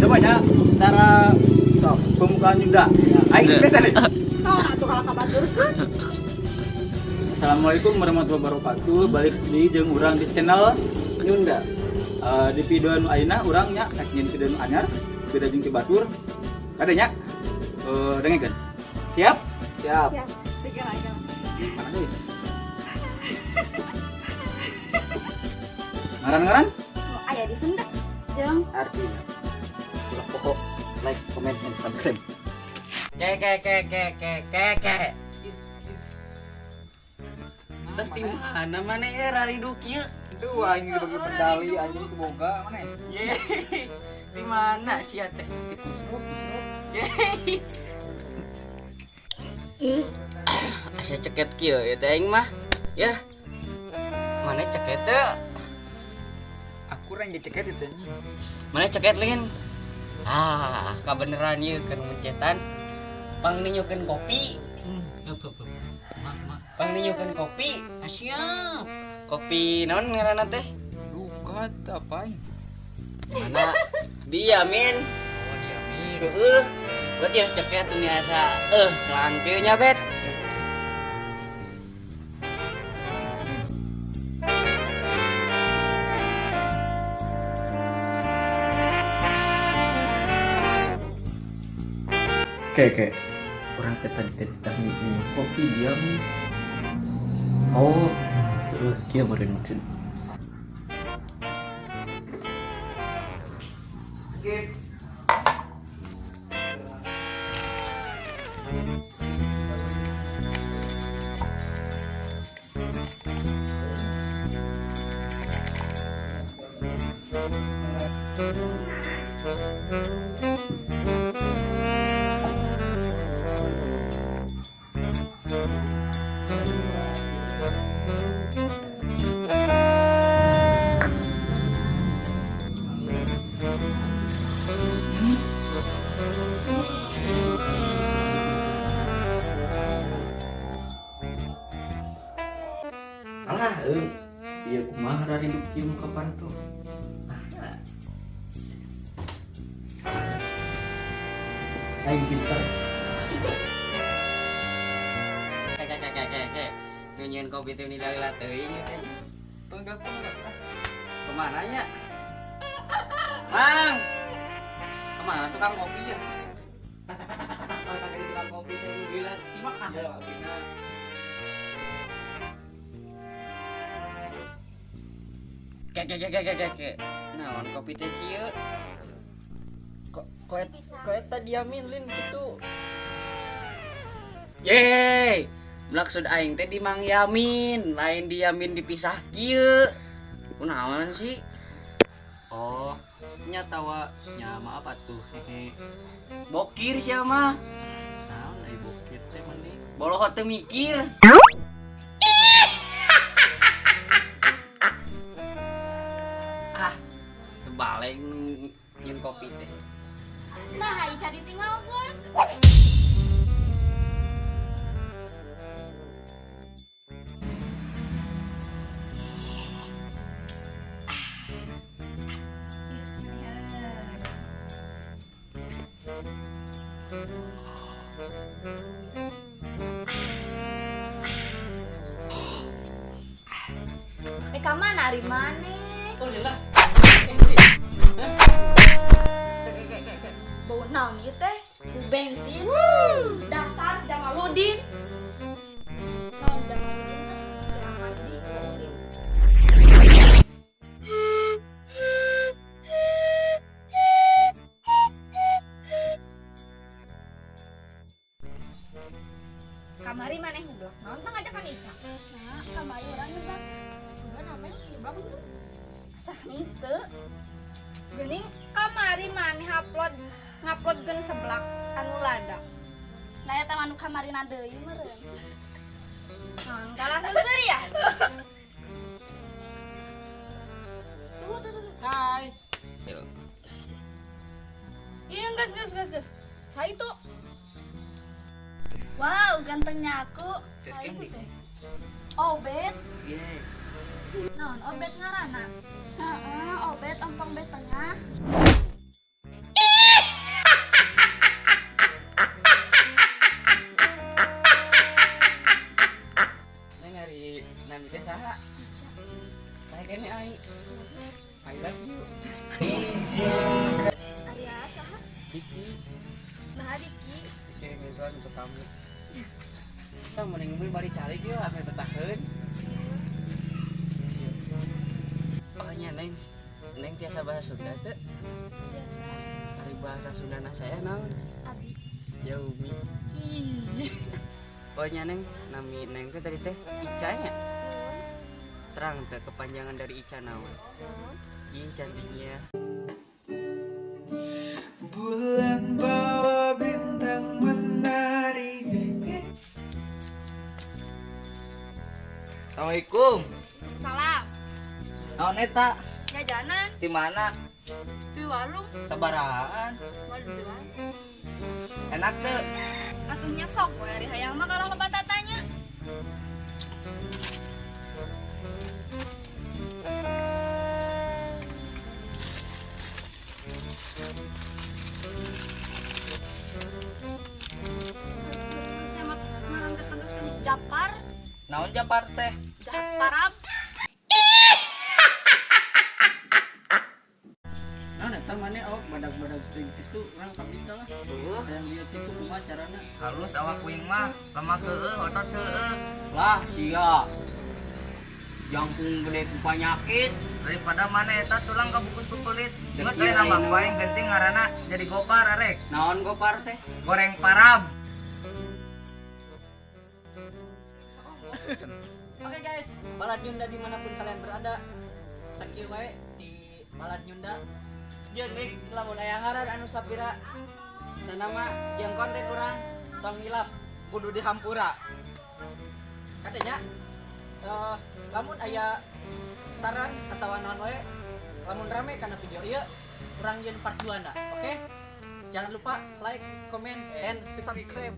Coba ya cara pembukaan Yunda. Aing biasa nih. Oh, atuh kalau kabaturkeun. Assalamualaikum warahmatullahi wabarakatuh. Balik di jeung urang di channel Yunda. Di video nu ayeuna urang nya nyen video nu anyar, beda jeung ti batur. Kadenya dengekeun. Siap? Siap. Siap. Tiga aja. Mana deui? Ngaran-ngaran? Oh, aya di Sunda. Jeung Artinya. Ulah pokok like, comment, and subscribe. Ke. Terus di mana mana ya Raridu kieu? Aduh, anjing dibagi pendali, anjing keboga mana ya? Ye. Di mana sia teh? Di kusnuk. Ye. Asa ceket kieu ya teh aing mah. Ya. Mana ceket teh? Aku rang ceket itu anjing. Mana ceket lin? Kabeneran ieu keur mencetan. Pang ninyokeun kopi. Pang ninyokeun kopi. Siap. Kopi naon ngaranna teh? Lukat apa? Mana? Diamin. Oh, diamin. Berarti ya ceket tuh asa kelangkeu nya bet. Kayak orang tadi nih kopi diam. Oh, kia meren maksud. Alah, iya kumaha dari kieu kapan tuh? Aing pinter. Kayak nunyian kopi teh nilai teuing teh. Tunggu. Kemana nya? Mang. Kemana tukang kopi ya? Tukang kopi teh gila dimakan ya kopinya. Kayak. Naon kopi teh kieu? Kok eta diamin lin gitu. Yeay. Maksud aing teh di Mang Yamin, lain diamin dipisah kieu. Kunaon sih? Oh, nya tawa nya maaf atuh. Hehe. Bokir sia mah. Naon ai bukit teh mending. Bolohot teu mikir. Terbalik nyen kopi teh. nah ai cari tinggalkeun. Ka mana ari maneh? Oh lah. Bau naon ieu teh? Bau bensin. Dasar si Jamaludin. Naon Jamaludin teh? Jarang mandi Jamaludin. Kamari maneh ngeblok. Naon teh ngajakan Ica? Nah, kamari urang ngeblok. Sudah namanya ngeblok itu. Asa henteu. Geuning kamari maneh nguploadkeun seblak anu lada. Nah, eta manu kamarina deui meureun. Mangkala seuseur ya. Tuh. Hai. Iya, geus. Sa itu. Wow, gantengnya aku. Tes Saya itu Candy. teh. Obet. Ye. Naon obet ngaranna? Heeh, obet ompong bet tengah. kene ai. I love you. Arya saha? Diki, Nah Diki. kirim itu untuk kamu. Kita mending beli bari cari yuk, ame betaheun. Oh nya neng, neng biasa bahasa Sunda teh. Biasa. Hari bahasa Sunda saya naon? Abi. Ya Umi. Oh nya neng, nami neng teh tadi teh Ica nya. Terang teh kepanjangan dari Ica naon? Ih cantiknya. Bulan bawa bintang menari. Assalamualaikum. Salam. Naon eta? Jajanan Di mana? di warung. Sabarahan. Waduh di warung. Enak teh. Atuhnya sok we ari hayang mah kalau loba tatanya. Saya mah ngarang teh pantes kan Japar, Naon Japar teh? Japarab. Naon eta maneh awak badag-badag teuing kitu urang kapita lah. Hayang lihat itu kumaha carana. Halus awak kuing mah, lemah keueuh, otot heueuh. Lah sia. Jangkung gede ku panyakit. Daripada maneh eta tulang kabukut ku kulit. Geus aya nambah wae genting ngaranna jadi gopar arek. Naon gopar teh? Goreng parab. Oke guys, Balad Nyunda dimanapun kalian berada, sakieu wae di Balad Nyunda. Jeung dik lamun aya ngaran anu sapira sanama jeung konten urang tong hilap kudu dihampura. Katanya lamun aya saran atau naon wae lamun rame kana video ieu urang jeung part 2 na. Oke? Jangan lupa like, comment, and subscribe.